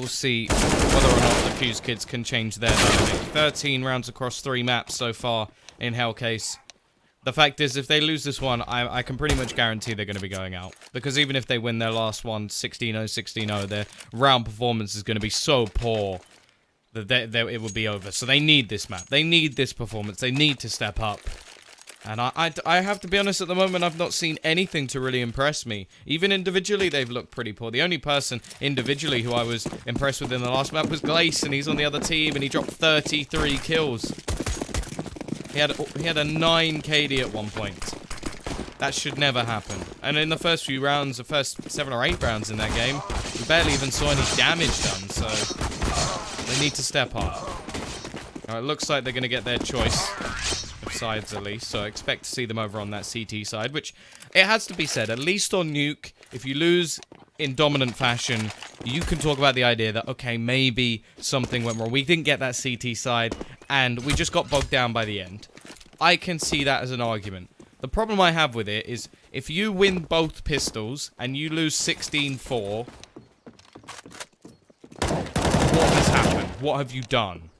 We'll see whether or not the Defusekids can change their dynamic. 13 rounds across 3 maps so far in Hellcase. The fact is, if they lose this one, I can pretty much guarantee they're going to be going out. Because even if they win their last one, 16-0, 16-0, their round performance is going to be so poor that it will be over. So they need this map. They need this performance. They need to step up. And I have to be honest, at the moment, I've not seen anything to really impress me. Even individually, they've looked pretty poor. The only person individually who I was impressed with in the last map was Glace, and he's on the other team, and he dropped 33 kills. He had a 9 KD at one point. That should never happen. And in the first few rounds, the first 7 or 8 rounds in that game, we barely even saw any damage done, so they need to step up. Now, it looks like they're going to get their choice of sides at least, so I expect to see them over on that CT side, which, it has to be said, at least on Nuke, if you lose in dominant fashion, you can talk about the idea that, okay, maybe something went wrong. We didn't get that CT side, and we just got bogged down by the end. I can see that as an argument. The problem I have with it is, if you win both pistols, and you lose 16-4, what has happened? What have you done?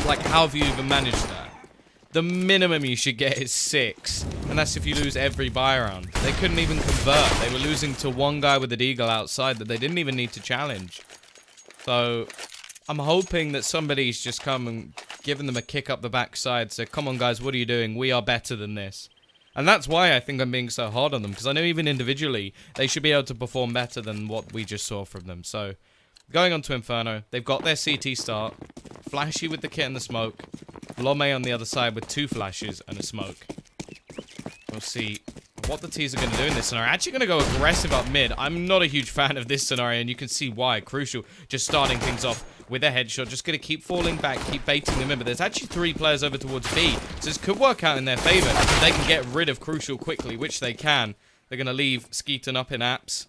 Like, how have you even managed that? The minimum you should get is 6. And that's if you lose every buy round. They couldn't even convert. They were losing to one guy with a deagle outside that they didn't even need to challenge. So, I'm hoping that somebody's just come and given them a kick up the backside. So, come on guys, what are you doing? We are better than this. And that's why I think I'm being so hard on them. Because I know even individually, they should be able to perform better than what we just saw from them. So, going on to Inferno. They've got their CT start. Flashy with the kit and the smoke. Lome on the other side with 2 flashes and a smoke. We'll see what the T's are going to do in this scenario. Actually going to go aggressive up mid. I'm not a huge fan of this scenario, and you can see why. Crucial just starting things off with a headshot. Just going to keep falling back, keep baiting them in. But there's actually 3 players over towards B. So this could work out in their favor. They can get rid of Crucial quickly, which they can. They're going to leave Skeeton up in apps.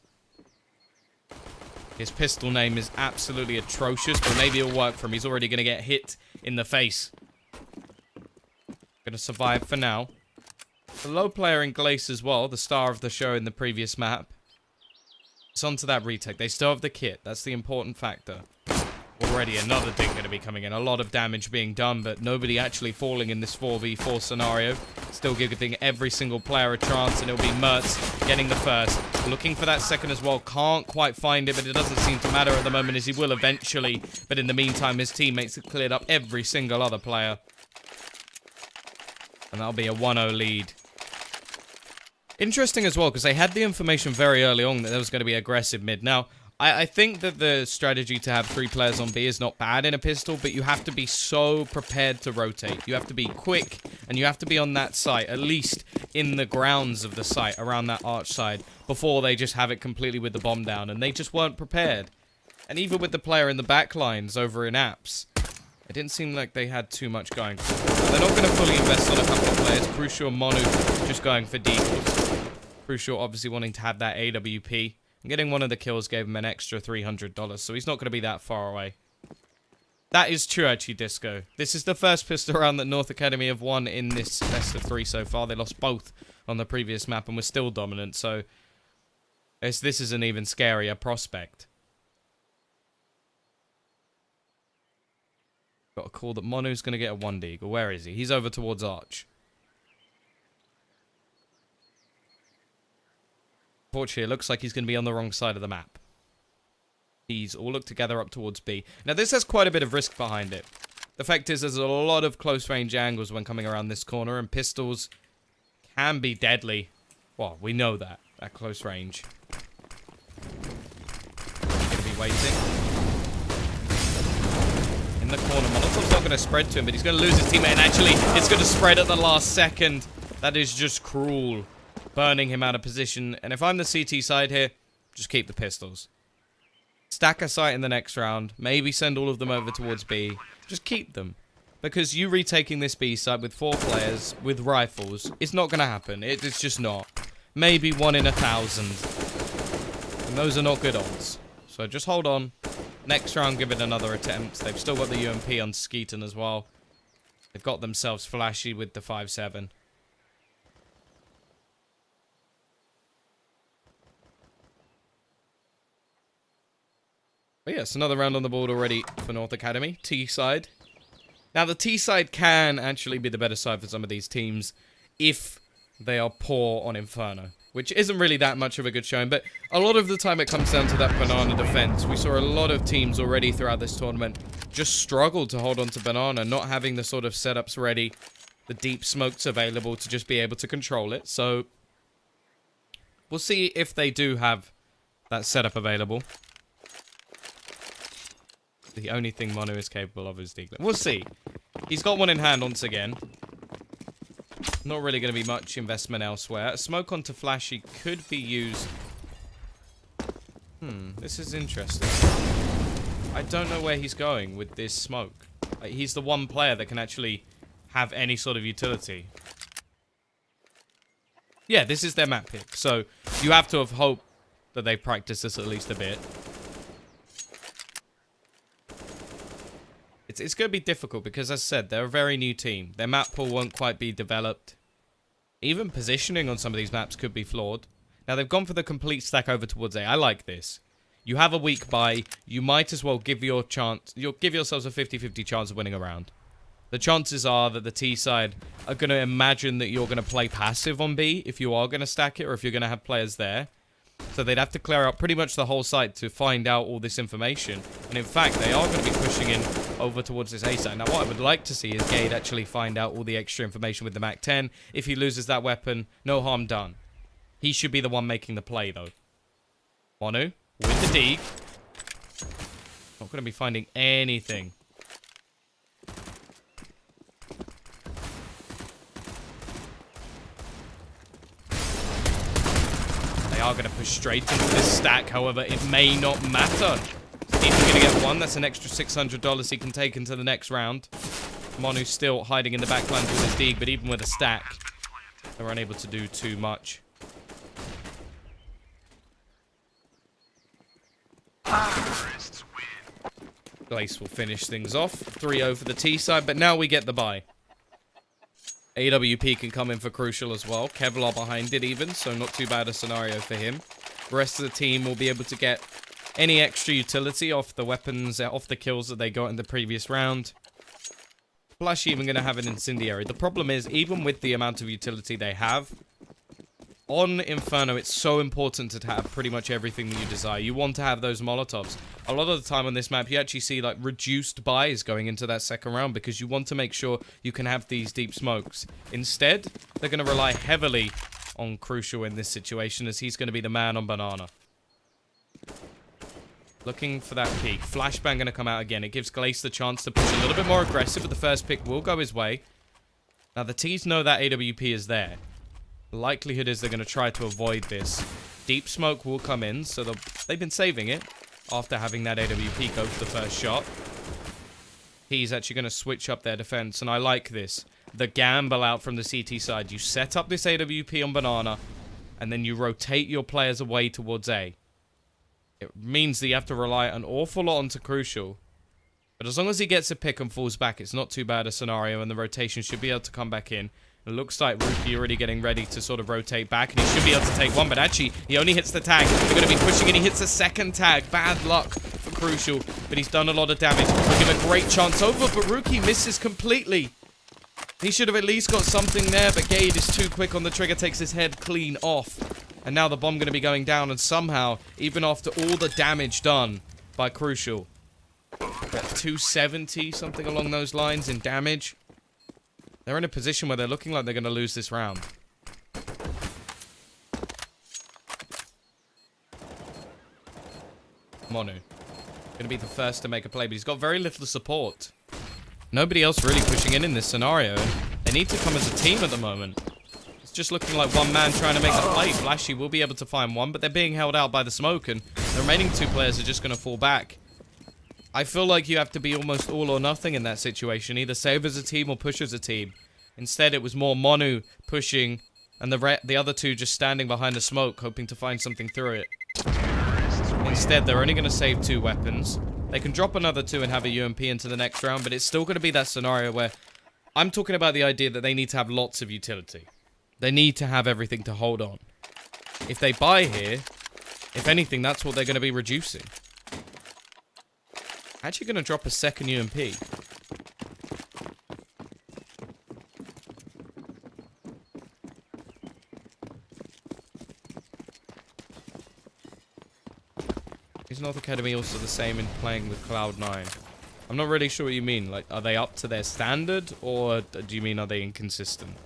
His pistol name is absolutely atrocious, but maybe it'll work for him. He's already going to get hit in the face. Going to survive for now. The low player in Glace as well, the star of the show in the previous map. It's onto that retake. They still have the kit. That's the important factor. Already another thing going to be coming in. A lot of damage being done, but nobody actually falling in this 4v4 scenario. Still giving every single player a chance, and it'll be Mertz getting the first. Looking for that second as well. Can't quite find it, but it doesn't seem to matter at the moment, as he will eventually. But in the meantime, his teammates have cleared up every single other player. And that'll be a 1-0 lead. Interesting as well, because they had the information very early on that there was going to be aggressive mid. Now, I think that the strategy to have 3 players on B is not bad in a pistol, but you have to be so prepared to rotate. You have to be quick, and you have to be on that site, at least in the grounds of the site, around that arch side, before they just have it completely with the bomb down, and they just weren't prepared. And even with the player in the back lines over in apps, it didn't seem like they had too much going. They're not going to fully invest on a couple of players. Crucial and Monu just going for deagles. Crucial obviously wanting to have that AWP. And getting one of the kills gave him an extra $300, so he's not going to be that far away. That is true, actually, Disco. This is the first pistol round that North Academy have won in this best of 3 so far. They lost both on the previous map and were still dominant, so this is an even scarier prospect. Got a call that Monu's going to get a 1-deagle. Where is he? He's over towards Arch. Unfortunately, it looks like he's going to be on the wrong side of the map. He's all look together up towards B. Now, this has quite a bit of risk behind it. The fact is, there's a lot of close-range angles when coming around this corner, and pistols can be deadly. Well, we know that, at close range. Going to be waiting. In the corner, Molotov's not going to spread to him, but he's going to lose his teammate, and actually, it's going to spread at the last second. That is just cruel. Burning him out of position. And if I'm the CT side here, just keep the pistols. Stack a site in the next round. Maybe send all of them over towards B. Just keep them. Because you retaking this B site with 4 players with rifles, it's not going to happen. It's just not. Maybe 1 in 1,000. And those are not good odds. So just hold on. Next round, give it another attempt. They've still got the UMP on Skeeton as well. They've got themselves flashy with the 5.7. But yes, another round on the board already for North Academy. T side. Now, the T side can actually be the better side for some of these teams if they are poor on Inferno, which isn't really that much of a good showing, but a lot of the time it comes down to that banana defense. We saw a lot of teams already throughout this tournament just struggle to hold on to banana, not having the sort of setups ready, the deep smokes available to just be able to control it. So we'll see if they do have that setup available. The only thing Monu is capable of is Deagler. We'll see. He's got one in hand once again. Not really going to be much investment elsewhere. A smoke onto Flashy could be used. This is interesting. I don't know where he's going with this smoke. He's the one player that can actually have any sort of utility. Yeah, this is their map pick. So you have to have hope that they practice this at least a bit. It's going to be difficult because, as I said, they're a very new team. Their map pool won't quite be developed. Even positioning on some of these maps could be flawed. Now, they've gone for the complete stack over towards A. I like this. You have a weak bye. You might as well give your chance. You'll give yourselves a 50-50 chance of winning a round. The chances are that the T side are going to imagine that you're going to play passive on B if you are going to stack it or if you're going to have players there. So they'd have to clear out pretty much the whole site to find out all this information. And in fact, they are going to be pushing in over towards this A site. Now, what I would like to see is Gade actually find out all the extra information with the MAC-10. If he loses that weapon, no harm done. He should be the one making the play, though. Monu with the Deeg. Not going to be finding anything. Are going to push straight into this stack. However, it may not matter. He's going to get one. That's an extra $600 he can take into the next round. Monu's still hiding in the backline with his Deeg, but even with a stack, they're unable to do too much. Glace will finish things off. 3-0 for the T side, but now we get the bye. AWP can come in for Crucial as well. Kevlar behind it even, so not too bad a scenario for him. The rest of the team will be able to get any extra utility off the weapons, off the kills that they got in the previous round. Flash even going to have an Incendiary. The problem is, even with the amount of utility they have, on Inferno, it's so important to have pretty much everything that you desire. You want to have those Molotovs. A lot of the time on this map, you actually see like reduced buys going into that second round because you want to make sure you can have these deep smokes. Instead, they're going to rely heavily on Crucial in this situation as he's going to be the man on Banana. Looking for that peek. Flashbang going to come out again. It gives Glace the chance to push a little bit more aggressive, but the first pick will go his way. Now, the T's know that AWP is there. The likelihood is they're going to try to avoid this. Deep smoke will come in, so they've been saving it after having that AWP go for the first shot. He's actually going to switch up their defense, and I like this. The gamble out from the CT side. You set up this AWP on Banana, and then you rotate your players away towards A. It means that you have to rely an awful lot onto Crucial. But as long as he gets a pick and falls back, it's not too bad a scenario, and the rotation should be able to come back in. It looks like Rookie already getting ready to sort of rotate back, and he should be able to take one, but actually, he only hits the tag. They're going to be pushing in. He hits the second tag. Bad luck for Crucial, but he's done a lot of damage. We'll give a great chance over, but Rookie misses completely. He should have at least got something there, but Gade is too quick on the trigger, takes his head clean off. And now the bomb going to be going down, and somehow, even after all the damage done by Crucial, at 270, something along those lines in damage, they're in a position where they're looking like they're going to lose this round. Monu. Going to be the first to make a play, but he's got very little support. Nobody else really pushing in this scenario. They need to come as a team at the moment. It's just looking like one man trying to make a play. Flashy will be able to find one, but they're being held out by the smoke, and the remaining two players are just going to fall back. I feel like you have to be almost all or nothing in that situation. Either save as a team or push as a team. Instead, it was more Monu pushing and the other two just standing behind the smoke, hoping to find something through it. Instead, they're only going to save 2 weapons. They can drop another 2 and have a UMP into the next round, but it's still going to be that scenario where I'm talking about the idea that they need to have lots of utility. They need to have everything to hold on. If they buy here, if anything, that's what they're going to be reducing. Actually going to drop a second UMP. Is North Academy also the same in playing with Cloud9? I'm not really sure what you mean. Like, are they up to their standard, or do you mean are they inconsistent?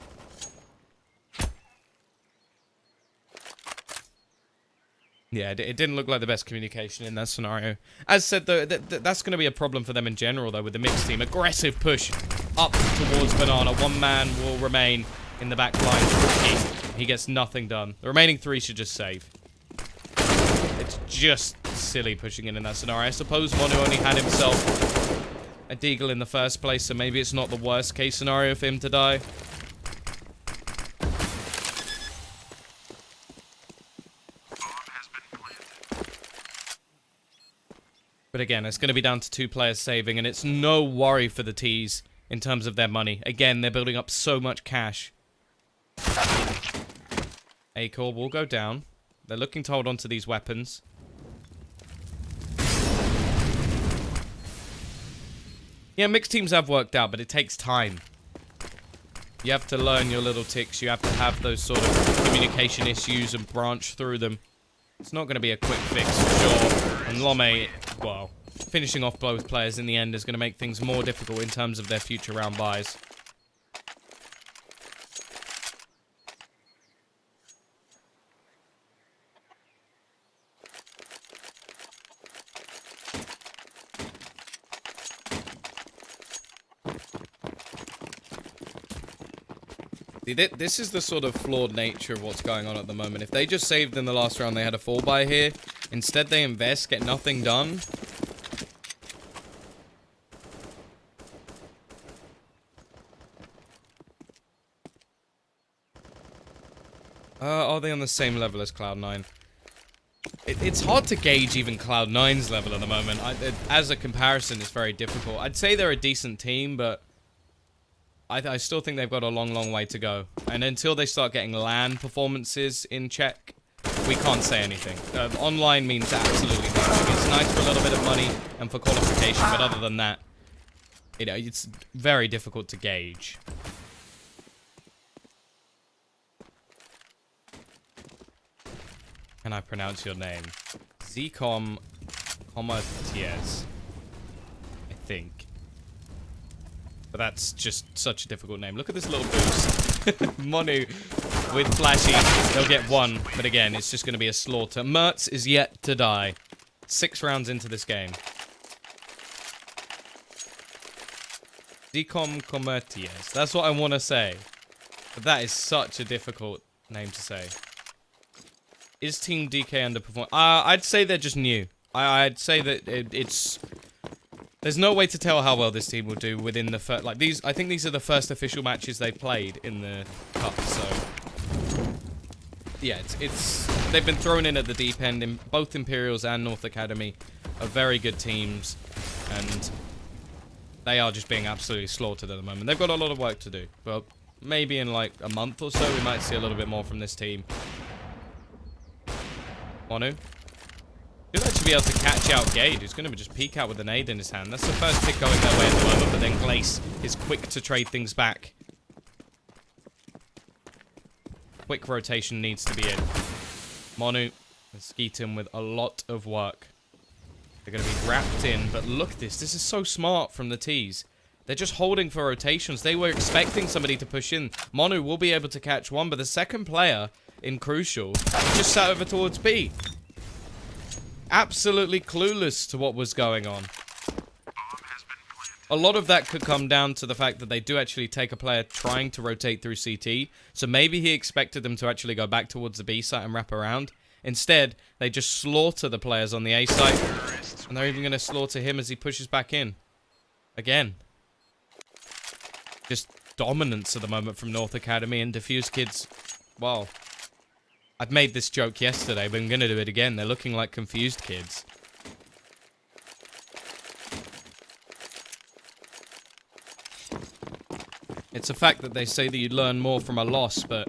Yeah, it didn't look like the best communication in that scenario. As said, though, that's going to be a problem for them in general, though, with the mixed team. Aggressive push up towards Banana. One man will remain in the back line. He gets nothing done. The remaining 3 should just save. It's just silly pushing in that scenario. I suppose Mono only had himself a deagle in the first place, so maybe it's not the worst case scenario for him to die. But again, it's going to be down to 2 players saving, and it's no worry for the T's in terms of their money. Again, they're building up so much cash. A-Core will go down. They're looking to hold on to these weapons. Yeah, mixed teams have worked out, but it takes time. You have to learn your little ticks. You have to have those sort of communication issues and branch through them. It's not going to be a quick fix for sure. And Lome, well, finishing off both players in the end is going to make things more difficult in terms of their future round buys. This is the sort of flawed nature of what's going on at the moment. If they just saved in the last round, they had a fall buy here. Instead, they invest, get nothing done. Are they on the same level as Cloud9? It's hard to gauge even Cloud9's level at the moment. As a comparison, it's very difficult. I'd say they're a decent team, but I still think they've got a long, long way to go. And until they start getting LAN performances in check, we can't say anything. Online means absolutely nothing. It's nice for a little bit of money and for qualification, but other than that, you know, it's very difficult to gauge. Can I pronounce your name? Zcom, Tiers. I think. But that's just such a difficult name. Look at this little boost. Monu with Flashy. They'll get 1. But again, it's just going to be a slaughter. Mertz is yet to die. 6 rounds into this game. Decom Commertiers. That's what I want to say. But that is such a difficult name to say. Is Team DK underperforming? I'd say they're just new. I'd say that it's... There's no way to tell how well this team will do within the first... Like, I think these are the first official matches they played in the Cup, so... Yeah, it's... They've been thrown in at the deep end. In both Imperials and North Academy are very good teams, and they are just being absolutely slaughtered at the moment. They've got a lot of work to do, but maybe in, like, a month or so, we might see a little bit more from this team. Monu. He'll actually be able to catch out Gade, who's going to just peek out with an nade in his hand. That's the first pick going their way at the moment, but then Glace is quick to trade things back. Quick rotation needs to be in. Monu and Skeeton with a lot of work. They're going to be wrapped in, but look at this. This is so smart from the T's. They're just holding for rotations. They were expecting somebody to push in. Monu will be able to catch one, but the second player in Crucial just sat over towards B. Absolutely clueless to what was going on. A lot of that could come down to the fact that they do actually take a player trying to rotate through CT. So maybe he expected them to actually go back towards the B site and wrap around. Instead, they just slaughter the players on the A site. And they're even going to slaughter him as he pushes back in. Again. Just dominance at the moment from North Academy and Defusekids. Well, I've made this joke yesterday, but I'm going to do it again. They're looking like confused kids. It's a fact that they say that you learn more from a loss, but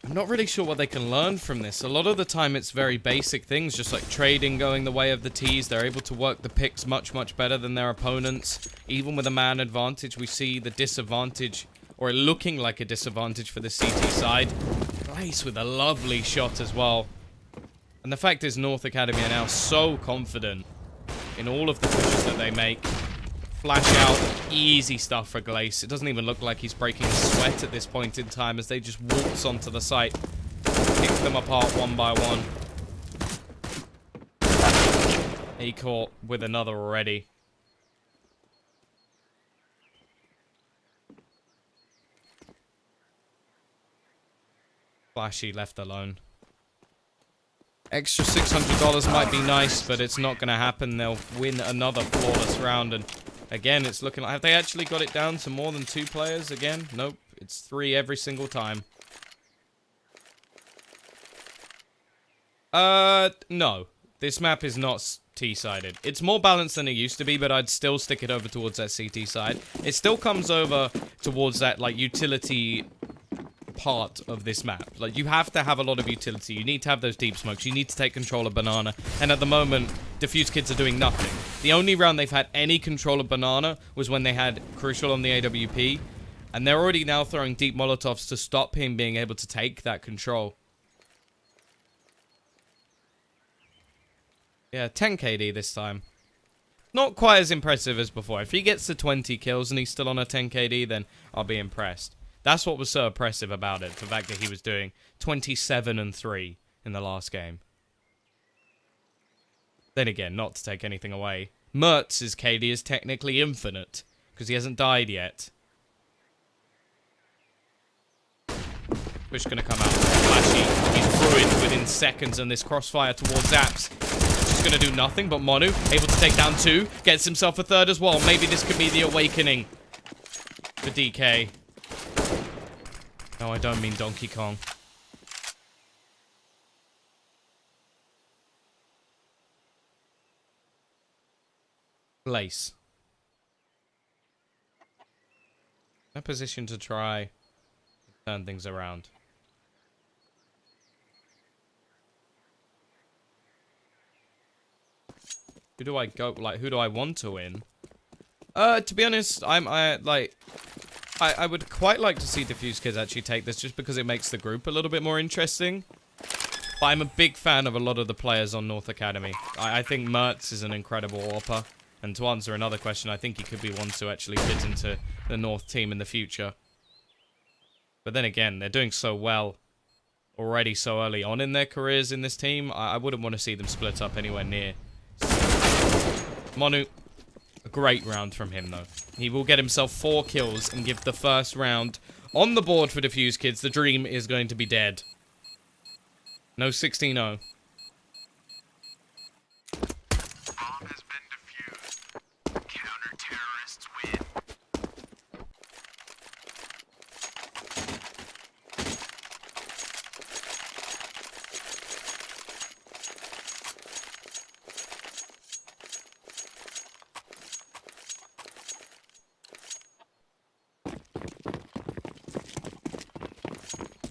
I'm not really sure what they can learn from this. A lot of the time it's very basic things, just like trading going the way of the T's. They're able to work the picks much, much better than their opponents. Even with a man advantage, we see the disadvantage, or it looking like a disadvantage for the CT side. Nice with a lovely shot as well. And the fact is North Academy are now so confident in all of the pushes that they make. Flash out, easy stuff for Glace. It doesn't even look like he's breaking a sweat at this point in time as they just waltz onto the site. Pick them apart one by one. He caught with another already. Flashy left alone. Extra $600 might be nice, but it's not going to happen. They'll win another flawless round, and again, it's looking like... Have they actually got it down to more than 2 players again? Nope. It's 3 every single time. No. This map is not T-sided. It's more balanced than it used to be, but I'd still stick it over towards that CT side. It still comes over towards that, like, utility part of this map. Like, you have to have a lot of utility. You need to have those deep smokes. You need to take control of Banana. And at the moment, Defusekids are doing nothing. The only round they've had any control of Banana was when they had Crucial on the AWP. And they're already now throwing deep Molotovs to stop him being able to take that control. Yeah, 10 KD this time. Not quite as impressive as before. If he gets to 20 kills and he's still on a 10 KD, then I'll be impressed. That's what was so impressive about it, the fact that he was doing 27 and 3 in the last game. Then again, not to take anything away, Mertz's KD is technically infinite, because he hasn't died yet. Push gonna come out. Flashy. He's ruined within seconds, and this crossfire towards Zaps is gonna do nothing, but Monu, able to take down 2, gets himself a 3rd as well. Maybe this could be the awakening for DK. No, I don't mean Donkey Kong. Glace. A position to try turn things around. Who do I go, like, who do I want to win? To be honest, I would quite like to see Defusekids actually take this just because it makes the group a little bit more interesting. But I'm a big fan of a lot of the players on North Academy. I think Mertz is an incredible AWPer. And to answer another question, I think he could be one to actually fit into the North team in the future. But then again, they're doing so well already so early on in their careers in this team. I wouldn't want to see them split up anywhere near. Monu. A great round from him, though. He will get himself 4 kills and give the first round on the board for Defusekids. The dream is going to be dead. No 16-0. Bomb has been defused. Counter-terrorists win.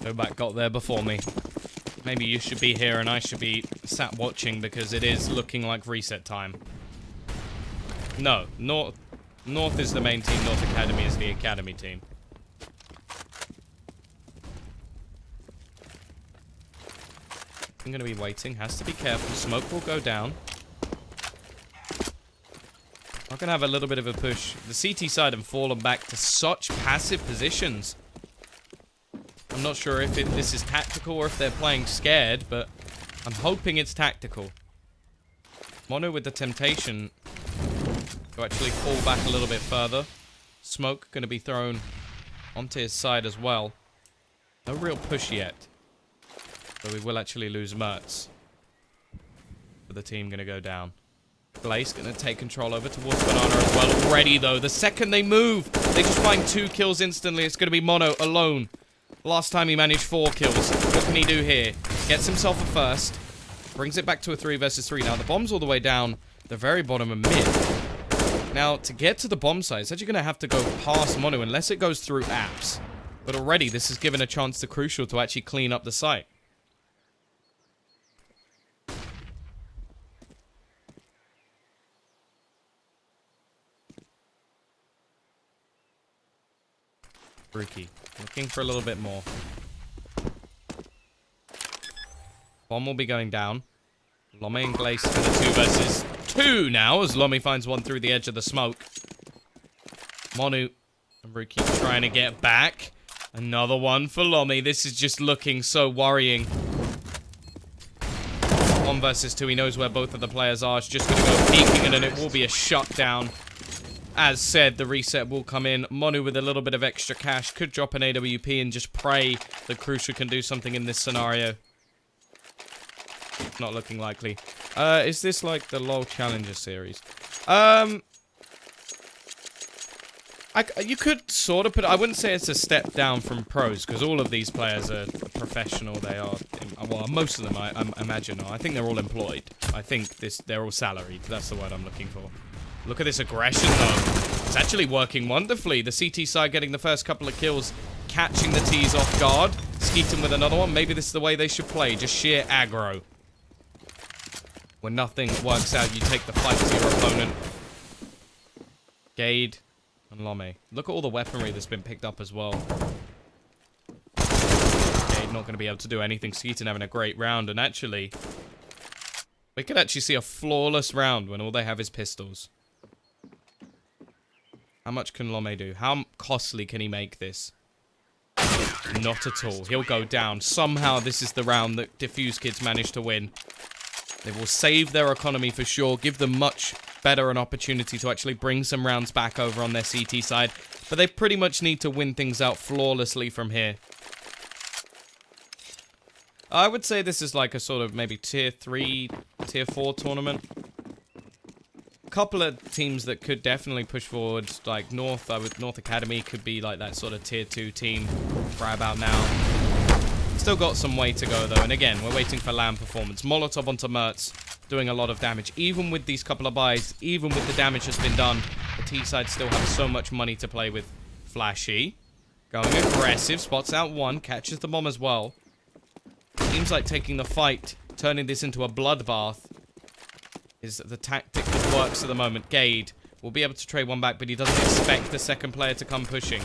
Novak got there before me. Maybe you should be here and I should be sat watching because it is looking like reset time. No, North is the main team, North Academy is the academy team. I'm going to be waiting, has to be careful, smoke will go down. I'm going to have a little bit of a push. The CT side have fallen back to such passive positions. I'm not sure if this is tactical or if they're playing scared, but I'm hoping it's tactical. Mono with the temptation to actually fall back a little bit further. Smoke going to be thrown onto his side as well. No real push yet. But we will actually lose Mertz. But the team going to go down. Glace going to take control over towards Banana as well. Already, though, the second they move, they just find 2 kills instantly. It's going to be Mono alone. Last time he managed 4 kills. What can he do here? Gets himself a first. Brings it back to a 3 versus 3. Now, the bomb's all the way down the very bottom of mid. Now, to get to the bomb site, it's actually going to have to go past Mono unless it goes through apps. But already, this has given a chance to Crucial to actually clean up the site. Rookie, looking for a little bit more. Bomb will be going down. Lome and Glace for the 2 versus 2 now, as Lome finds one through the edge of the smoke. Monu and Rookie trying to get back. Another one for Lome. This is just looking so worrying. 1 versus 2. He knows where both of the players are. It's just going to go peeking, and it will be a shutdown. As said, the reset will come in. Monu with a little bit of extra cash could drop an AWP and just pray that Crucial can do something in this scenario. Not looking likely. Is this like the LoL Challenger series? You could sort of put... I wouldn't say it's a step down from pros, because all of these players are professional. They are... Well, most of them, I imagine, are. I think they're all employed. I think they're all salaried. That's the word I'm looking for. Look at this aggression, though. It's actually working wonderfully. The CT side getting the first couple of kills, catching the T's off guard. Skeeton with another one. Maybe this is the way they should play. Just sheer aggro. When nothing works out, you take the fight to your opponent. Gade and Lome. Look at all the weaponry that's been picked up as well. Gade not going to be able to do anything. Skeeton having a great round. And actually, we could actually see a flawless round when all they have is pistols. How much can Lome do? How costly can he make this? Not at all. He'll go down. Somehow this is the round that Defusekids managed to win. They will save their economy for sure. Give them much better an opportunity to actually bring some rounds back over on their CT side. But they pretty much need to win things out flawlessly from here. I would say this is like a sort of maybe tier 3, tier 4 tournament. Couple of teams that could definitely push forward, like North Academy could be like that sort of tier 2 team right about now. Still got some way to go though, and again, we're waiting for LAN performance. Molotov onto Mertz, doing a lot of damage. Even with these couple of buys, even with the damage that's been done, the T side still have so much money to play with. Flashy, going aggressive, spots out one, catches the bomb as well. Seems like taking the fight, turning this into a bloodbath, is the tactic that works at the moment. Gade will be able to trade one back, but he doesn't expect the second player to come pushing.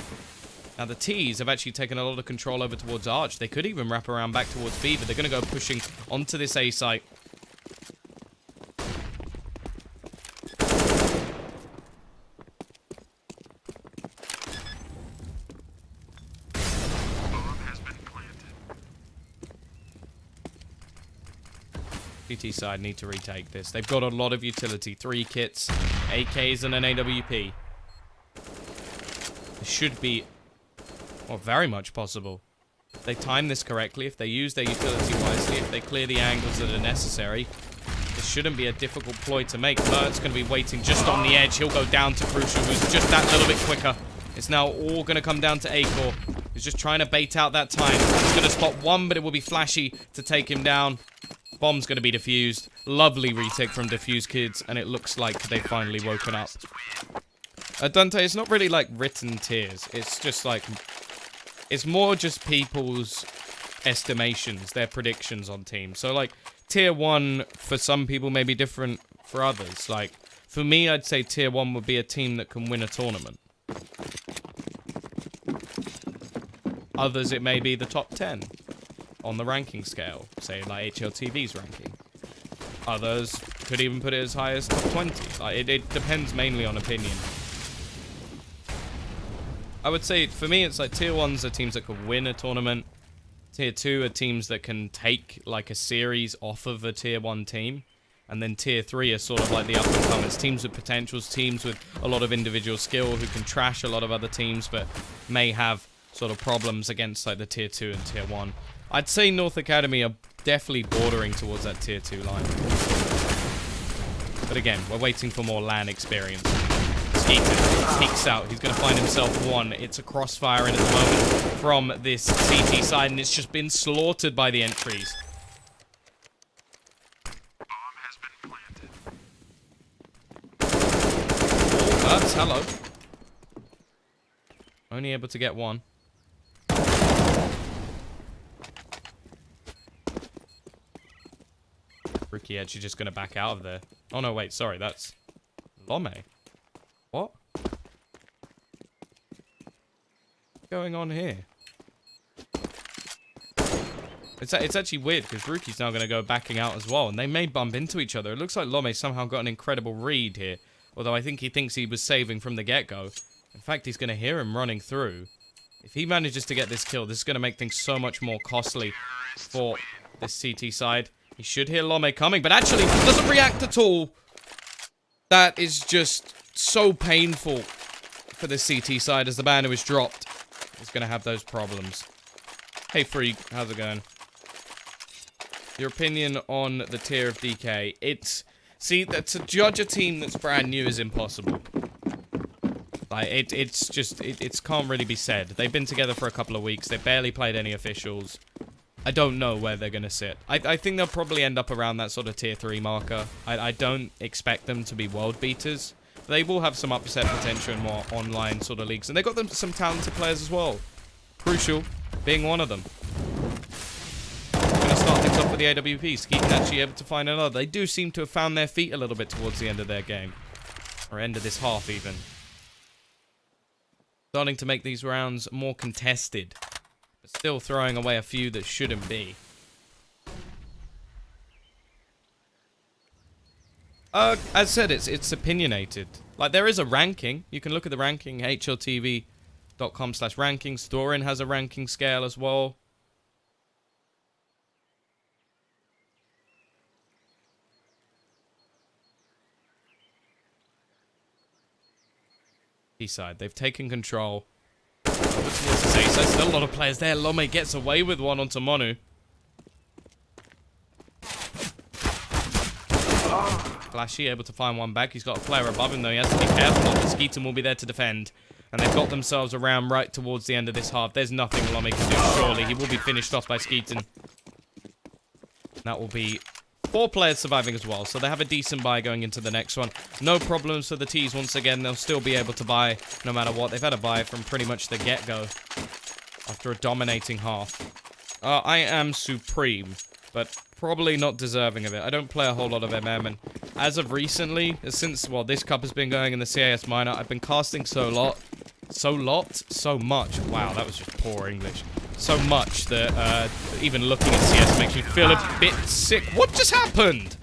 Now, the T's have actually taken a lot of control over towards Arch. They could even wrap around back towards B, but they're going to go pushing onto this A site. CT side need to retake this. They've got a lot of utility. 3 kits, AKs, and an AWP. It should be, well, very much possible. If they time this correctly, if they use their utility wisely, if they clear the angles that are necessary, this shouldn't be a difficult ploy to make. Mert's going to be waiting just on the edge. He'll go down to Crucial, who's just that little bit quicker. It's now all going to come down to Acor. He's just trying to bait out that time. He's going to spot one, but it will be Flashy to take him down. Bomb's going to be defused. Lovely retake from Defusekids, and it looks like they've finally woken up. Dante, it's not really like written tiers. It's just like, it's more just people's estimations, their predictions on teams. So like, tier 1 for some people may be different for others. Like, for me, I'd say tier 1 would be a team that can win a tournament. Others, it may be the top 10 on the ranking scale, say like HLTV's ranking. Others could even put it as high as top 20. Like, it depends mainly on opinion. I would say, for me, it's like tier 1s are teams that could win a tournament. Tier 2 are teams that can take like a series off of a tier 1 team. And then tier 3 are sort of like the up-and-comers. Teams with potentials, teams with a lot of individual skill who can trash a lot of other teams, but may have sort of problems against like the tier 2 and tier 1. I'd say North Academy are definitely bordering towards that tier 2 line. But again, we're waiting for more LAN experience. Skeeton peeks out. He's going to find himself one. It's a crossfire in at the moment from this CT side, and it's just been slaughtered by the entries. Bomb has been planted. Oh, Mertz, hello. Only able to get one. Rookie actually just going to back out of there. Oh, no, wait. Sorry, that's Lome. What? What's going on here? It's actually weird, because Rookie's now going to go backing out as well, and they may bump into each other. It looks like Lome somehow got an incredible read here, although I think he thinks he was saving from the get-go. In fact, he's going to hear him running through. If he manages to get this kill, this is going to make things so much more costly for this CT side. He should hear Lome coming, but actually doesn't react at all. That is just so painful for the CT side, as the banner is dropped. He's going to have those problems. Hey, Freak, how's it going? Your opinion on the tier of DK? See, to judge a team that's brand new is impossible. Like, it can't really be said. They've been together for a couple of weeks. They've barely played any officials. I don't know where they're going to sit. I think they'll probably end up around that sort of tier 3 marker. I don't expect them to be world beaters. They will have some upset potential in more online sort of leagues. And they've got some talented players as well. Crucial being one of them. Going to start things off with the AWP. Skeeton actually able to find another. They do seem to have found their feet a little bit towards the end of their game. Or end of this half, even. Starting to make these rounds more contested. But still throwing away a few that shouldn't be. As said, it's opinionated. Like, there is a ranking. You can look at the ranking. hltv.com/rankings. Thorin has a ranking scale as well. Side. They've taken control. So still a lot of players there. Lome gets away with one onto Monu. Flashy able to find one back. He's got a player above him though. He has to be careful. The Skeeton will be there to defend. And they've got themselves around right towards the end of this half. There's nothing Lome can do, surely. He will be finished off by Skeeton. That will be 4 players surviving as well, so they have a decent buy going into the next one. No problems for the T's once again. They'll still be able to buy no matter what. They've had a buy from pretty much the get-go after a dominating half. I am supreme, but probably not deserving of it. I don't play a whole lot of MM, and as of recently, since, well, this cup has been going in the CIS minor, I've been casting so much. Wow, that was just poor English. So much that even looking at CS makes me feel a bit sick. What just happened?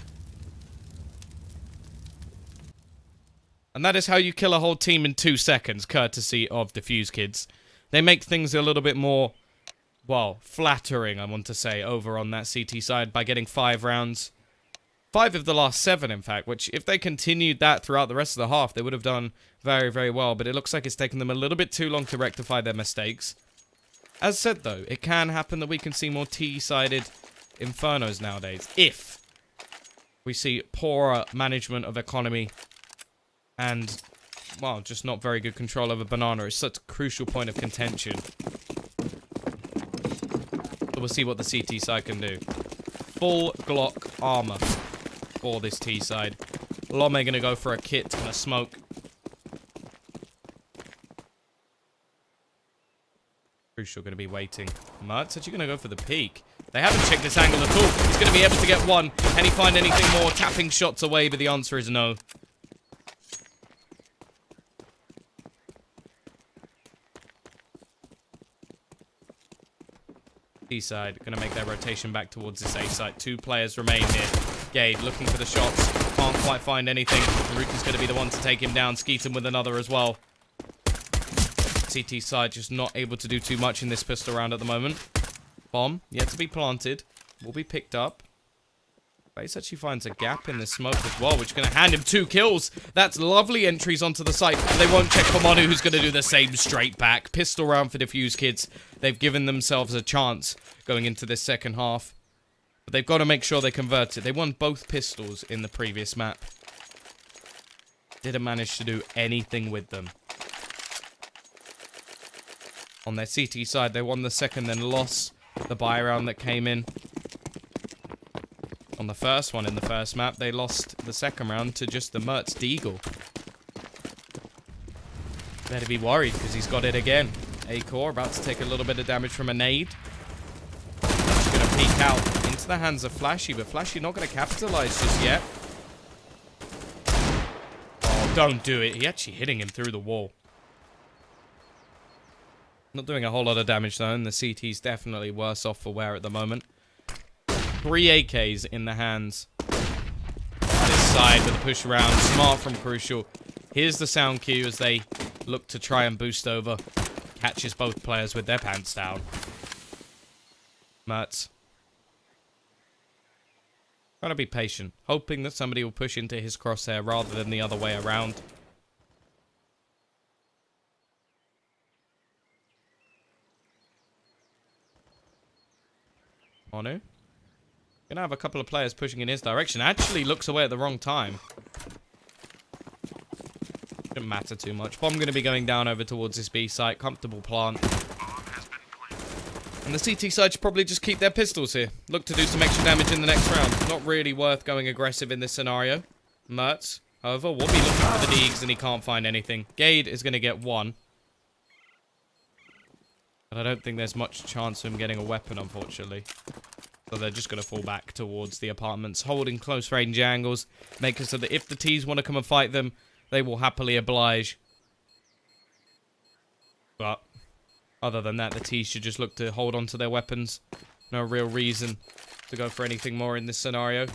And that is how you kill a whole team in 2 seconds, courtesy of Defusekids. They make things a little bit more, well, flattering, I want to say, over on that CT side by getting 5 rounds. 5 of the last 7, in fact, which if they continued that throughout the rest of the half, they would have done very, very well. But it looks like it's taken them a little bit too long to rectify their mistakes. As said, though, it can happen that we can see more T-sided infernos nowadays. If we see poorer management of economy and, well, just not very good control over Banana. It's such a crucial point of contention. So we'll see what the CT side can do. Full Glock armor for this T side. Lome gonna go for a kit and a smoke. Crucial gonna be waiting. Mert's actually gonna go for the peek. They haven't checked this angle at all. He's gonna be able to get one. Can he find anything more? Tapping shots away, but the answer is no. B side gonna make their rotation back towards this A side. 2 players remain here. Gabe looking for the shots. Can't quite find anything. Haruki's gonna be the one to take him down. Skeeton with another as well. CT side just not able to do too much in this pistol round at the moment. Bomb yet to be planted. Will be picked up. Base actually finds a gap in this smoke as well, which is going to hand him 2 kills. That's lovely entries onto the site. They won't check for Manu, who's going to do the same straight back. Pistol round for Defusekids. They've given themselves a chance going into this second half. But they've got to make sure they convert it. They won both pistols in the previous map. Didn't manage to do anything with them. On their CT side, they won the second, then lost the buy round that came in. On the first one in the first map, they lost the second round to just the Mertz Deagle. Better be worried, because he's got it again. A-Core about to take a little bit of damage from a nade. He's going to peek out into the hands of Flashy, but Flashy not going to capitalize just yet. Oh, don't do it. He actually hitting him through the wall. Not doing a whole lot of damage, though, and the CT's definitely worse off for wear at the moment. 3 AKs in the hands. This side with a push around. Smart from Crucial. Here's the sound cue as they look to try and boost over. Catches both players with their pants down. Mertz. Trying to be patient. Hoping that somebody will push into his crosshair rather than the other way around. Monu. Gonna have a couple of players pushing in his direction. Actually looks away at the wrong time. Shouldn't matter too much. Bomb gonna be going down over towards this B site. Comfortable plant. And the CT side should probably just keep their pistols here. Look to do some extra damage in the next round. Not really worth going aggressive in this scenario. Mertz, however, will be looking for the Deegs and he can't find anything. Gade is going to get one. But I don't think there's much chance of him getting a weapon, unfortunately. So they're just going to fall back towards the apartments, holding close range angles, making so that if the T's want to come and fight them, they will happily oblige. But other than that, the T's should just look to hold on to their weapons. No real reason to go for anything more in this scenario.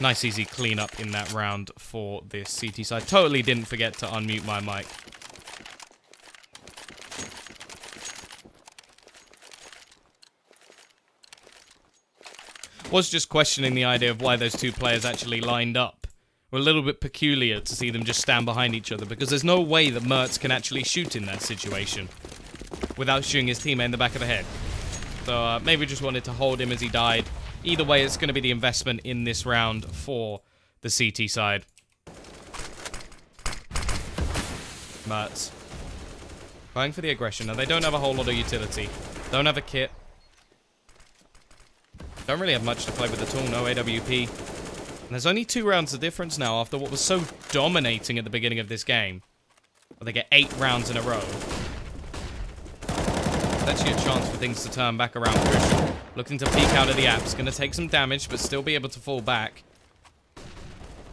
Nice easy cleanup in that round for this CT side. Totally didn't forget to unmute my mic. Was just questioning the idea of why those two players actually lined up. We're a little bit peculiar to see them just stand behind each other because there's no way that Mertz can actually shoot in that situation without shooting his teammate in the back of the head. So maybe just wanted to hold him as he died. Either way, it's going to be the investment in this round for the CT side. Mertz. Going for the aggression. Now, they don't have a whole lot of utility. Don't have a kit. Don't really have much to play with at all. No AWP. And there's only 2 rounds of difference now after what was so dominating at the beginning of this game. But they get 8 rounds in a row. There's actually a chance for things to turn back around. Crucial. Looking to peek out of the apps. Going to take some damage, but still be able to fall back.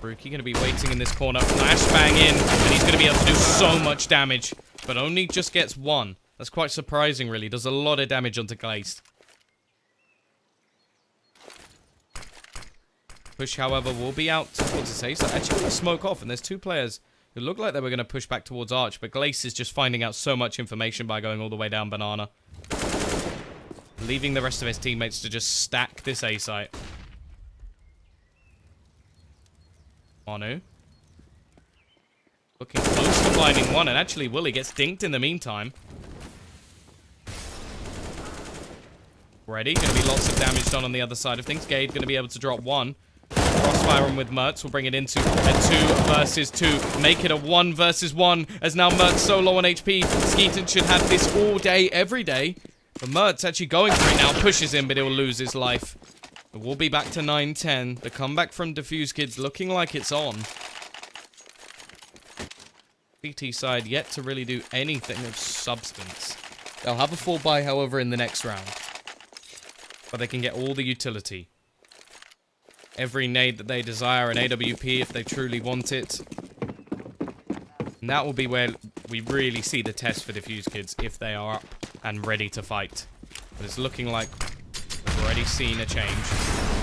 Brookie going to be waiting in this corner. Flashbang in, and he's going to be able to do so much damage, but only just gets 1. That's quite surprising, really. Does a lot of damage onto Gleist. Push, however, will be out towards his ace. Actually going to smoke off, and there's 2 players who look like they were going to push back towards Arch, but Gleist is just finding out so much information by going all the way down Banana. Leaving the rest of his teammates to just stack this A site. Monu. Looking close to blinding 1, and actually Willie gets dinked in the meantime. Ready. Going to be lots of damage done on the other side of things. Gade going to be able to drop 1. Crossfire him with Mertz. Will bring it into a 2 versus 2. Make it a 1 versus 1. As now Mertz so low on HP. Skeeton should have this all day, every day. But Mertz actually going for it now. Pushes him, but he'll lose his life. But we'll be back to 9-10. The comeback from Defusekids looking like it's on. CT side yet to really do anything of substance. They'll have a full buy, however, in the next round. But they can get all the utility. Every nade that they desire, an AWP if they truly want it. And that will be where we really see the test for Defusekids if they are up and ready to fight. But it's looking like we've already seen a change.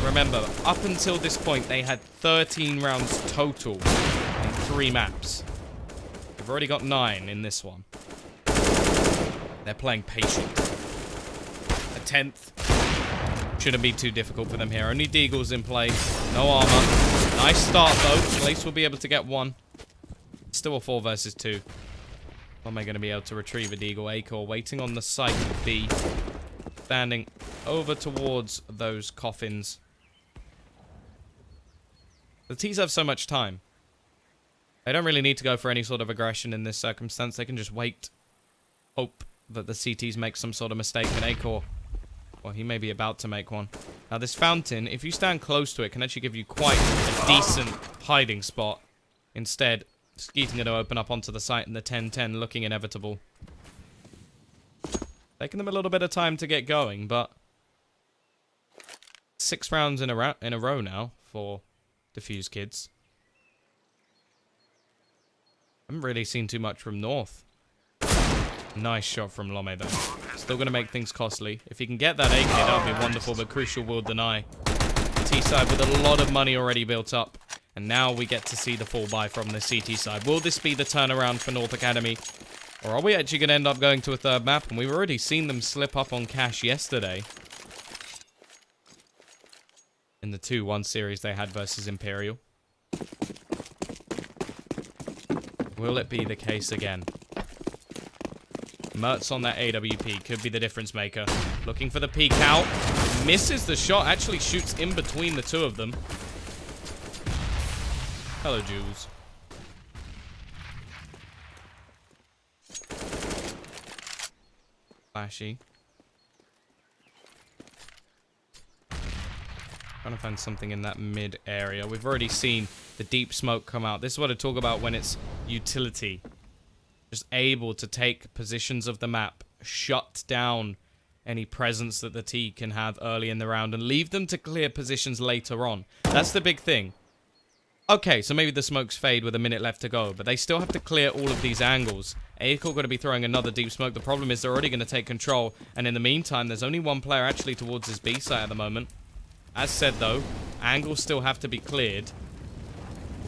Remember, up until this point, they had 13 rounds total in 3 maps. We've already got 9 in this one. They're playing patient. A 10th. Shouldn't be too difficult for them here. Only Deagle's in play. No armor. Nice start, though. Glace will be able to get 1. Still a 4 versus 2. How am I going to be able to retrieve a Deagle? Acor waiting on the site of B. Standing over towards those coffins. The T's have so much time. They don't really need to go for any sort of aggression in this circumstance. They can just wait. Hope that the CTs make some sort of mistake. And Acor, well, he may be about to make one. Now, this fountain, if you stand close to it, can actually give you quite a decent hiding spot. Instead, Skeeting going to open up onto the site in the 10-10, looking inevitable. Taking them a little bit of time to get going, but 6 rounds in a row now for Defusekids. Haven't really seen too much from North. Nice shot from Lome, though. Still going to make things costly. If he can get that AK, that would be wonderful, but Crucial will deny. T-side with a lot of money already built up. And now we get to see the fall buy from the CT side. Will this be the turnaround for North Academy? Or are we actually going to end up going to a 3rd map? And we've already seen them slip up on cash yesterday. In the 2-1 series they had versus Imperial. Will it be the case again? Mertz on that AWP could be the difference maker. Looking for the peek out. Misses the shot. Actually shoots in between the 2 of them. Hello, Jules. Flashy. Trying to find something in that mid area. We've already seen the deep smoke come out. This is what I talk about when it's utility. Just able to take positions of the map, shut down any presence that the T can have early in the round, and leave them to clear positions later on. That's the big thing. Okay, so maybe the smokes fade with a minute left to go, but they still have to clear all of these angles. Acor going to be throwing another deep smoke. The problem is they're already going to take control, and in the meantime, there's only 1 player actually towards his B site at the moment. As said, though, angles still have to be cleared.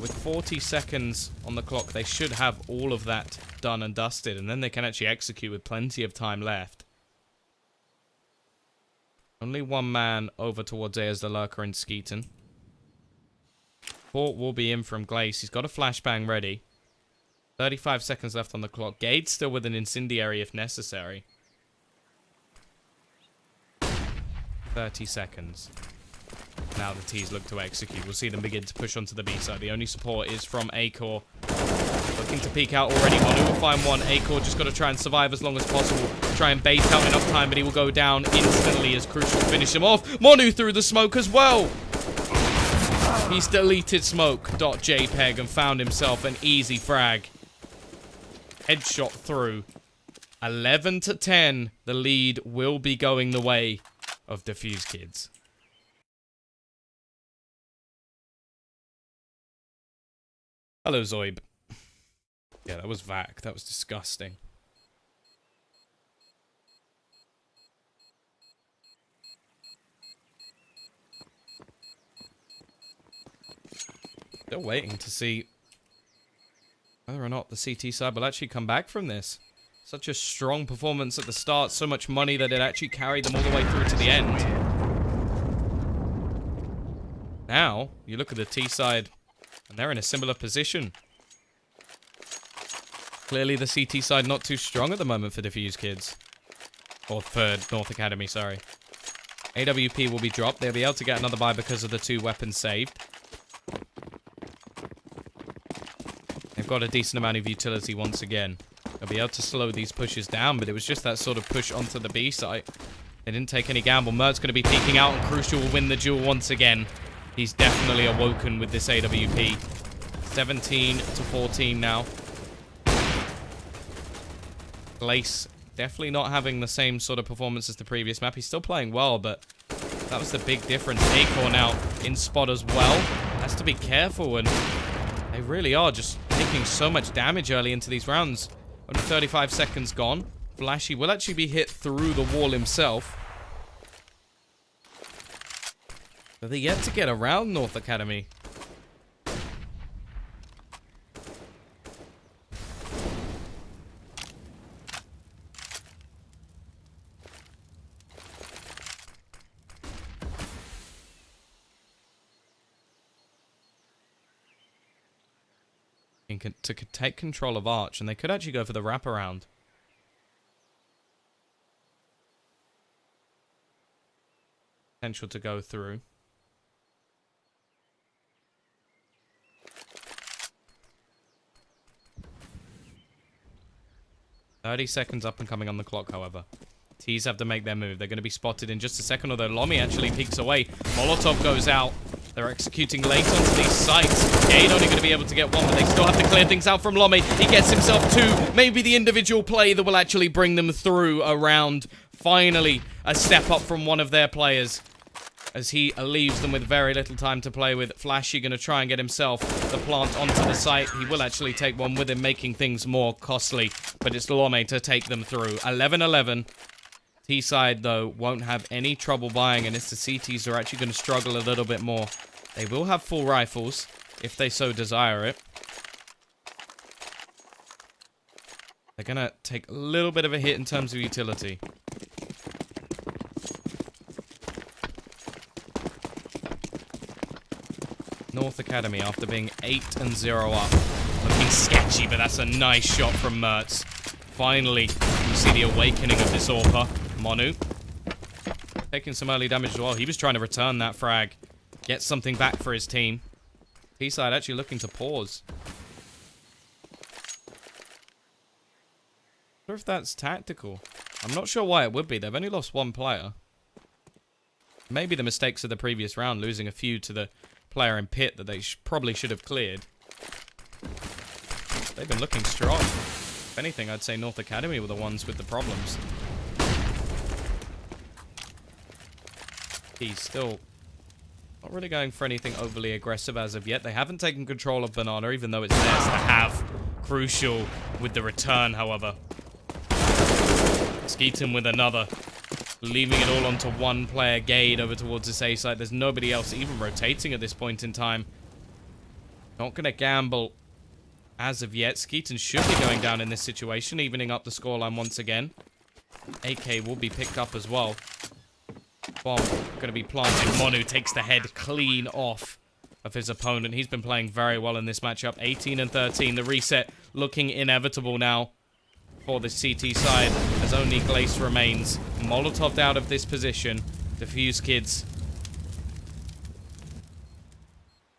With 40 seconds on the clock, they should have all of that done and dusted, and then they can actually execute with plenty of time left. Only 1 man over towards A as the lurker in Skeeton. Fort will be in from Glace. He's got a flashbang ready. 35 seconds left on the clock. Gade's still with an incendiary if necessary. 30 seconds. Now the T's look to execute. We'll see them begin to push onto the B side. The only support is from Acor. Looking to peek out already. Monu will find 1. Acor just got to try and survive as long as possible. Try and bait out enough time, but he will go down instantly as Crucial finish him off. Monu through the smoke as well. He's deleted smoke.jpg and found himself an easy frag. Headshot through. 11-10. The lead will be going the way of Defusekids. Hello, Zoib. Yeah, that was Vac. That was disgusting. Still waiting to see whether or not the CT side will actually come back from this. Such a strong performance at the start, so much money that it actually carried them all the way through to the end. Now, you look at the T side, and they're in a similar position. Clearly the CT side not too strong at the moment for Defusekids. Or for North Academy, sorry. AWP will be dropped. They'll be able to get another buy because of the 2 weapons saved. They've got a decent amount of utility once again. They'll be able to slow these pushes down, but it was just that sort of push onto the B site. They didn't take any gamble. Mert's going to be peeking out, and Crucial will win the duel once again. He's definitely awoken with this AWP. 17-14 now. Glace definitely not having the same sort of performance as the previous map. He's still playing well, but that was the big difference. Acor now in spot as well. Has to be careful, and they really are just taking so much damage early into these rounds. Only 35 seconds gone. Flashy will actually be hit through the wall himself. But they're yet to get around North Academy. To take control of Arch, and they could actually go for the wraparound. Potential to go through. $30 up and coming on the clock, however. T's have to make their move. They're going to be spotted in just a second, although Lomi actually peeks away. Molotov goes out. They're executing late onto these sites. Gade only going to be able to get one, but they still have to clear things out from Lomi. He gets himself two. Maybe the individual play that will actually bring them through around. Finally, a step up from one of their players, as he leaves them with very little time to play with. Flashy going to try and get himself the plant onto the site. He will actually take one with him, making things more costly. But it's Lome to take them through. 11-11. T-side, though, won't have any trouble buying, and it's the CTs who are actually going to struggle a little bit more. They will have full rifles, if they so desire it. They're going to take a little bit of a hit in terms of utility. North Academy, after being 8-0 up. Looking sketchy, but that's a nice shot from Mertz. Finally, you see the awakening of this AWPer. Monu taking some early damage as well. He was trying to return that frag. Get something back for his team. T-side actually looking to pause. I wonder if that's tactical. I'm not sure why it would be. They've only lost one player. Maybe the mistakes of the previous round, losing a few to the player in pit that they probably should have cleared. They've been looking strong. If anything, I'd say North Academy were the ones with the problems. He's still not really going for anything overly aggressive as of yet. They haven't taken control of Banana, even though it's theirs to have. Crucial with the return, however. Skeeton with another. Leaving it all onto one player, Gade, over towards this A site. There's nobody else even rotating at this point in time. Not going to gamble as of yet. Skeeton should be going down in this situation, evening up the scoreline once again. AK will be picked up as well. Bomb going to be planting. Monu takes the head clean off of his opponent. He's been playing very well in this matchup. 18-13. The reset looking inevitable now for the CT side, as only Glace remains. Molotov out of this position. Defusekids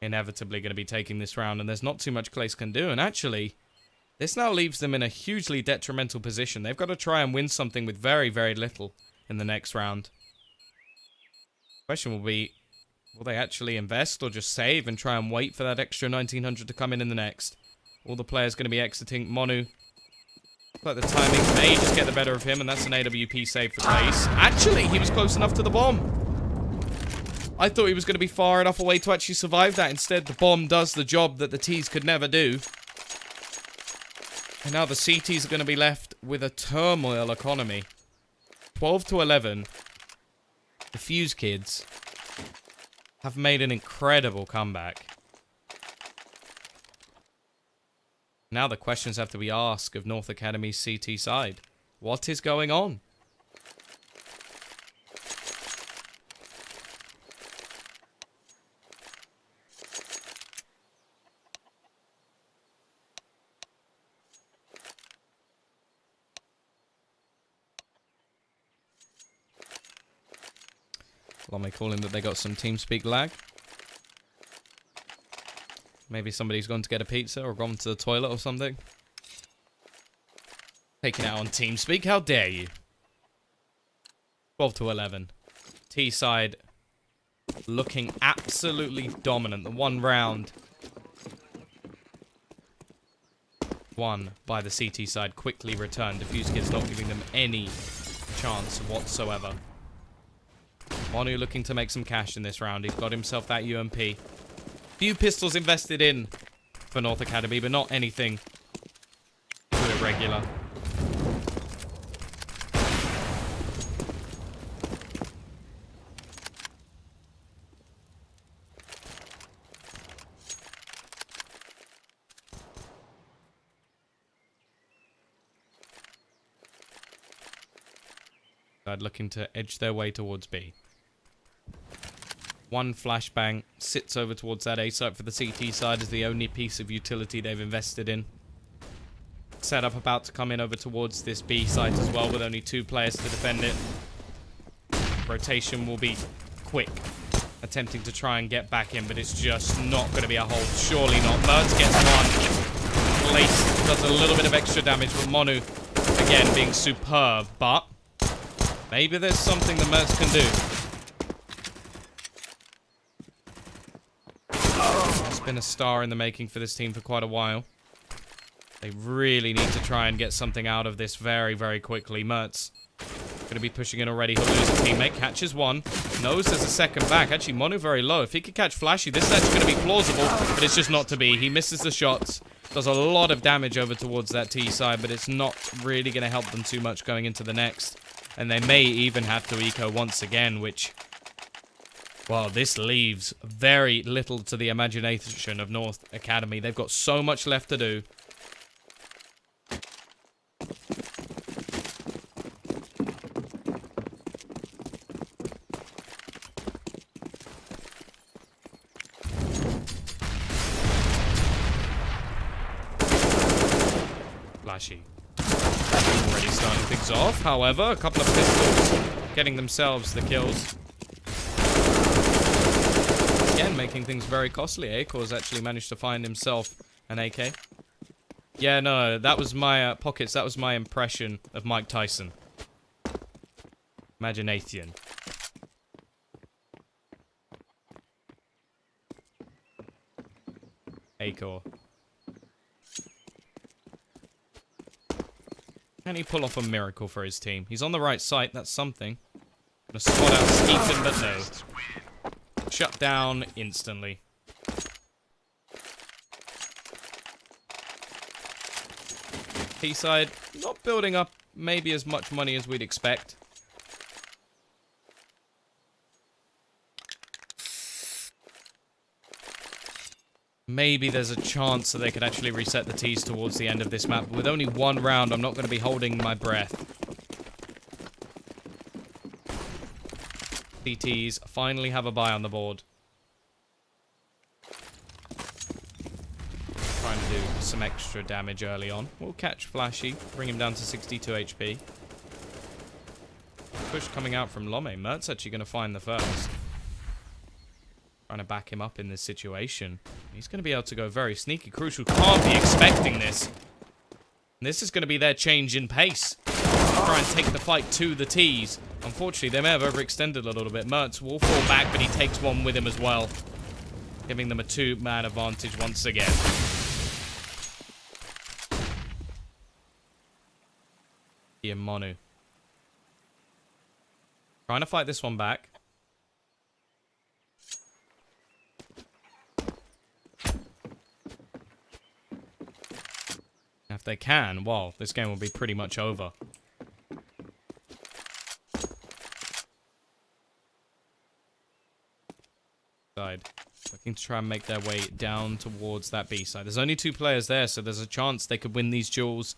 inevitably going to be taking this round, and there's not too much Glace can do. And actually, this now leaves them in a hugely detrimental position. They've got to try and win something with very, very little in the next round. Question will be, will they actually invest or just save and try and wait for that extra 1900 to come in the next? All the players going to be exiting. Monu, but the timing may just get the better of him, and that's an AWP save for Glace. Actually, he was close enough to the bomb. I thought he was going to be far enough away to actually survive that. Instead, the bomb does the job that the T's could never do. And now the CTs are going to be left with a turmoil economy. 12-11. The Defusekids have made an incredible comeback. Now the questions have to be asked of North Academy's CT side. What is going on? Lome calling that they got some TeamSpeak lag. Maybe somebody's gone to get a pizza or gone to the toilet or something. Taking out on TeamSpeak, how dare you? 12-11. T-side looking absolutely dominant. The one round won by the CT side quickly returned. Defusekids not giving them any chance whatsoever. Monu looking to make some cash in this round. He's got himself that UMP. Few pistols invested in for North Academy, but not anything too irregular. Looking to edge their way towards B. One flashbang sits over towards that A site for the CT side as the only piece of utility they've invested in. Setup about to come in over towards this B site as well with only 2 players to defend it. Rotation will be quick, attempting to try and get back in, but it's just not going to be a hold. Surely not. Mertz gets one. Lace does a little bit of extra damage, but Monu, again, being superb, but maybe there's something that Mertz can do. It's been a star in the making for this team for quite a while. They really need to try and get something out of this very, very quickly. Mertz going to be pushing in already. He'll lose a teammate. Catches one. Knows there's a second back. Actually, Monu very low. If he could catch Flashy, this is actually going to be plausible, but it's just not to be. He misses the shots. Does a lot of damage over towards that T side, but it's not really going to help them too much going into the next. And they may even have to eco once again, which, well, this leaves very little to the imagination of North Academy. They've got so much left to do. Flashy. Already starting things off. However, a couple of pistols getting themselves the kills. Again, making things very costly. Acor's actually managed to find himself an AK. Yeah, no, that was my pockets. That was my impression of Mike Tyson. Imagination. Acor. Can he pull off a miracle for his team? He's on the right site, that's something. Gonna spot out Stephen, but no. Shut down instantly. T-side, not building up maybe as much money as we'd expect. Maybe there's a chance that they could actually reset the T's towards the end of this map. But with only 1 round, I'm not going to be holding my breath. CTs finally have a buy on the board. Trying to do some extra damage early on. We'll catch Flashy, bring him down to 62 HP. Push coming out from Lome. Mert's actually going to find the first. Trying to back him up in this situation. He's going to be able to go very sneaky. Crucial can't be expecting this. And this is going to be their change in pace. Try and take the fight to the T's. Unfortunately, they may have overextended a little bit. Mertz will fall back, but he takes one with him as well. Giving them a 2-man advantage once again. Ian Monu. Trying to fight this one back. If they can, well, this game will be pretty much over. Side. Looking to try and make their way down towards that B side. There's only 2 players there, so there's a chance they could win these duels.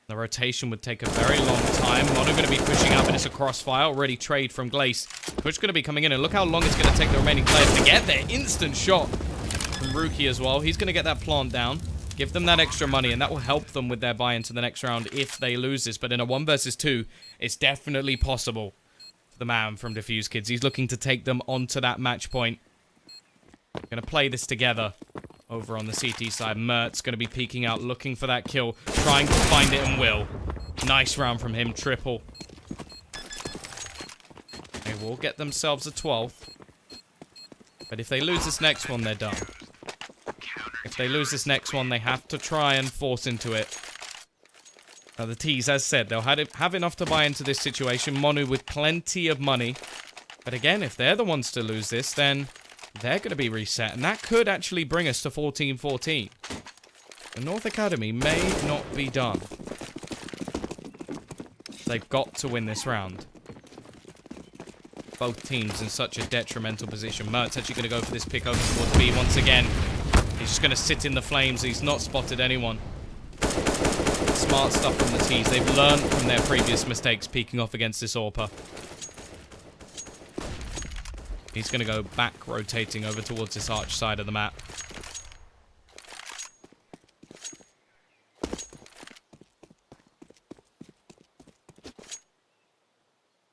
The rotation would take a very long time. Mono going to be pushing up, and it's a crossfire. Already trade from Glace. Push going to be coming in, and look how long it's going to take the remaining players to get there. Instant shot from Rookie as well. He's going to get that plant down. Give them that extra money, and that will help them with their buy into the next round if they lose this. But in a 1 versus 2, it's definitely possible for the man from Defusekids. He's looking to take them onto that match point. Going to play this together over on the CT side. Mert's going to be peeking out, looking for that kill, trying to find it, and will. Nice round from him, triple. They will get themselves a 12th. But if they lose this next one, they're done. If they lose this next one, they have to try and force into it. Now, the T's, as said, they'll have enough to buy into this situation. Monu with plenty of money. But again, if they're the ones to lose this, then they're going to be reset. And that could actually bring us to 14-14. The North Academy may not be done. They've got to win this round. Both teams in such a detrimental position. Mert's actually going to go for this pick over towards B once again. He's just going to sit in the flames. He's not spotted anyone. smart stuff from the T's. They've learned from their previous mistakes peeking off against this AWPer. He's going to go back, rotating over towards this arch side of the map.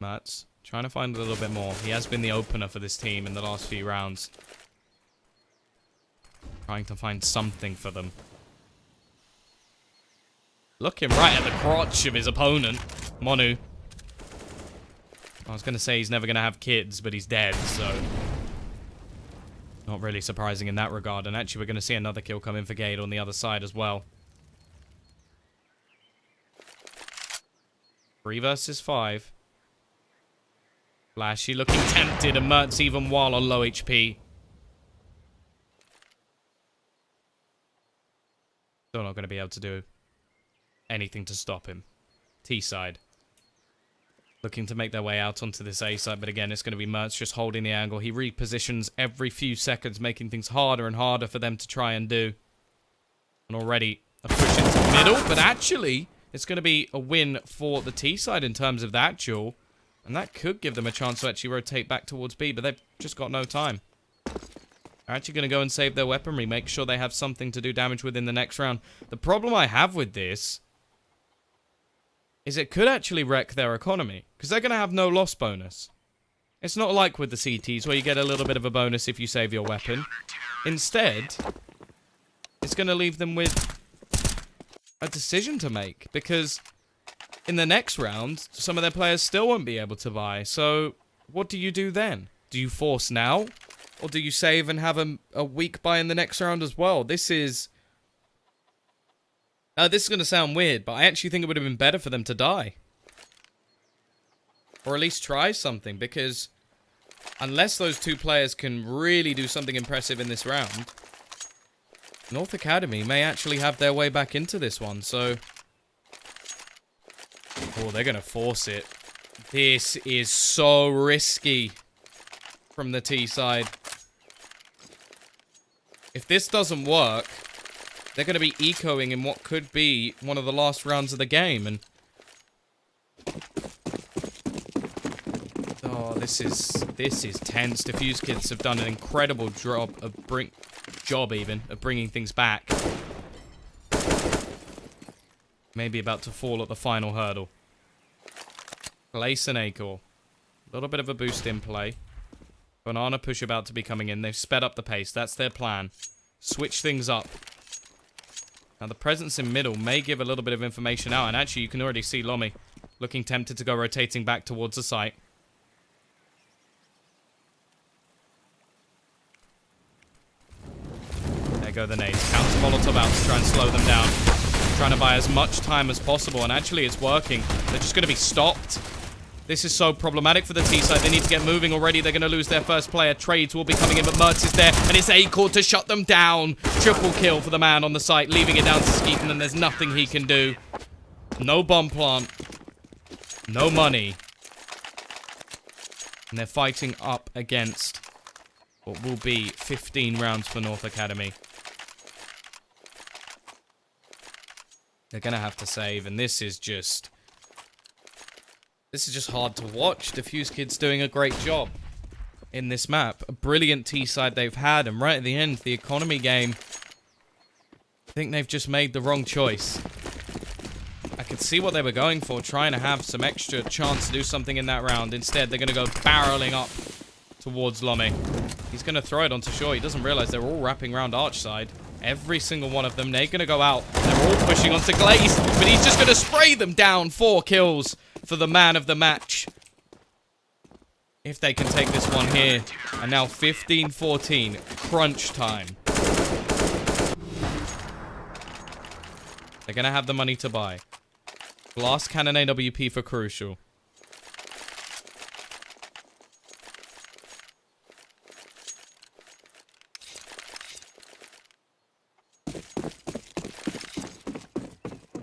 Mertz trying to find a little bit more. He has been the opener for this team in the last few rounds. Trying to find something for them. Looking right at the crotch of his opponent, Monu. I was going to say he's never going to have kids, but he's dead, so... Not really surprising in that regard. And actually, we're going to see another kill come in for Gade on the other side as well. 3 versus 5. Flashy looking tempted, and Mertz even while on low HP. Still not going to be able to do anything to stop him. T side. Looking to make their way out onto this A side, but again, it's going to be Mertz just holding the angle. He repositions every few seconds, making things harder and harder for them to try and do. And already a push into the middle, but actually, it's going to be a win for the T side in terms of that duel. And that could give them a chance to actually rotate back towards B, but they've just got no time. They're actually going to go and save their weaponry, make sure they have something to do damage within the next round. The problem I have with this is it could actually wreck their economy, because they're going to have no loss bonus. It's not like with the CTs, where you get a little bit of a bonus if you save your weapon. Instead, it's going to leave them with a decision to make, because in the next round, some of their players still won't be able to buy. So, what do you do then? Do you force now? Or do you save and have a weak buy in the next round as well? This is... this is going to sound weird, but I actually think it would have been better for them to die. Or at least try something, because unless those two players can really do something impressive in this round, North Academy may actually have their way back into this one, so... Oh, they're going to force it. This is so risky from the T side. If this doesn't work, they're going to be ecoing in what could be one of the last rounds of the game. And oh, this is tense. Defusekids have done an incredible job of bringing things back. Maybe about to fall at the final hurdle. Place and Acor. A little bit of a boost in play. Banana push about to be coming in. They've sped up the pace. That's their plan. Switch things up. Now, the presence in middle may give a little bit of information out. And actually, you can already see Lomi looking tempted to go rotating back towards the site. There go the nades. Counter Molotov out to try and slow them down. Trying to buy as much time as possible. And actually, it's working. They're just going to be stopped. This is so problematic for the T side. They need to get moving already. They're going to lose their first player. Trades will be coming in, but Mertz is there. And it's Acor to shut them down. Triple kill for the man on the site, leaving it down to Skeeton, and there's nothing he can do. No bomb plant. No money. And they're fighting up against what will be 15 rounds for North Academy. They're going to have to save, and this is just hard to watch. Defusekids doing a great job in this map. A brilliant T-side they've had, and right at the end, the economy game, I think they've just made the wrong choice. I could see what they were going for, trying to have some extra chance to do something in that round. Instead, they're going to go barreling up towards Lomi. He's going to throw it onto shore. He doesn't realize they're all wrapping around arch side. Every single one of them. They're going to go out. They're all pushing onto Glaze, but he's just going to spray them down. 4 kills for the man of the match. If they can take this one here. And now 15-14. Crunch time. They're going to have the money to buy. Blast Cannon AWP for Crucial.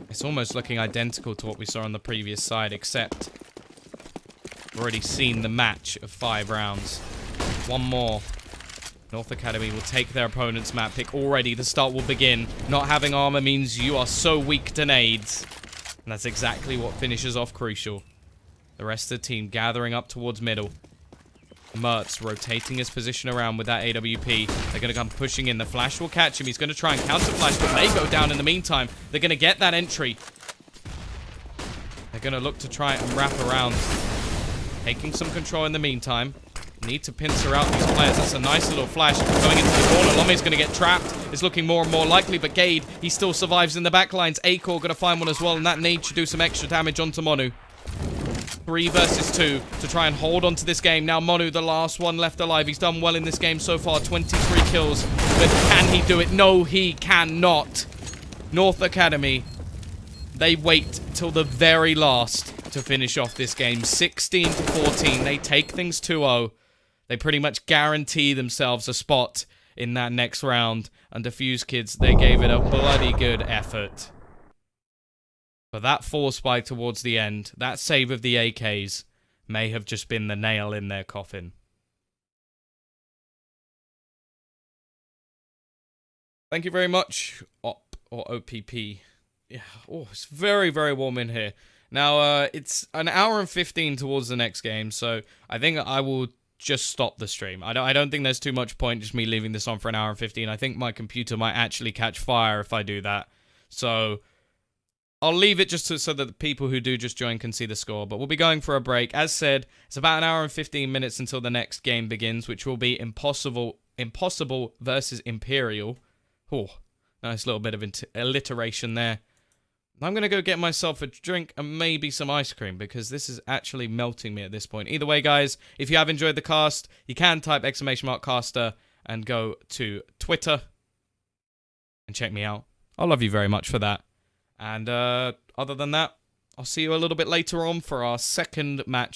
It's almost looking identical to what we saw on the previous side, except we've already seen the match of 5 rounds. One more. North Academy will take their opponent's map pick already. The start will begin. Not having armor means you are so weak to nades. And that's exactly what finishes off Crucial. The rest of the team gathering up towards middle. Mertz rotating his position around with that AWP. They're going to come pushing in. The flash will catch him. He's going to try and counter flash, but may go down in the meantime. They're going to get that entry. They're going to look to try and wrap around. Taking some control in the meantime. Need to pincer out these players. That's a nice little flash. Going into the corner. Lome's going to get trapped. It's looking more and more likely, but Gade, he still survives in the backlines. Acor going to find one as well, and that nade should do some extra damage onto Monu. 3 versus 2 to try and hold on to this game. Now Monu, the last one left alive. He's done well in this game so far. 23 kills. But can he do it? No, he cannot. North Academy, they wait till the very last to finish off this game. 16 to 14. They take things 2-0. They pretty much guarantee themselves a spot in that next round. And Defusekids, they gave it a bloody good effort. But that force spike towards the end, that save of the AKs, may have just been the nail in their coffin. Thank you very much, OP or OPP. Yeah, oh, it's very, very warm in here. Now, it's an hour and 15 towards the next game, so I think I will just stop the stream. I don't think there's too much point just me leaving this on for an hour and 15. I think my computer might actually catch fire if I do that. So I'll leave it just so that the people who do just join can see the score. But we'll be going for a break. As said, it's about an hour and 15 minutes until the next game begins, which will be Impossible versus Imperial. Oh, nice little bit of alliteration there. I'm going to go get myself a drink and maybe some ice cream because this is actually melting me at this point. Either way, guys, if you have enjoyed the cast, you can type !caster and go to Twitter and check me out. I love you very much for that. And other than that, I'll see you a little bit later on for our second match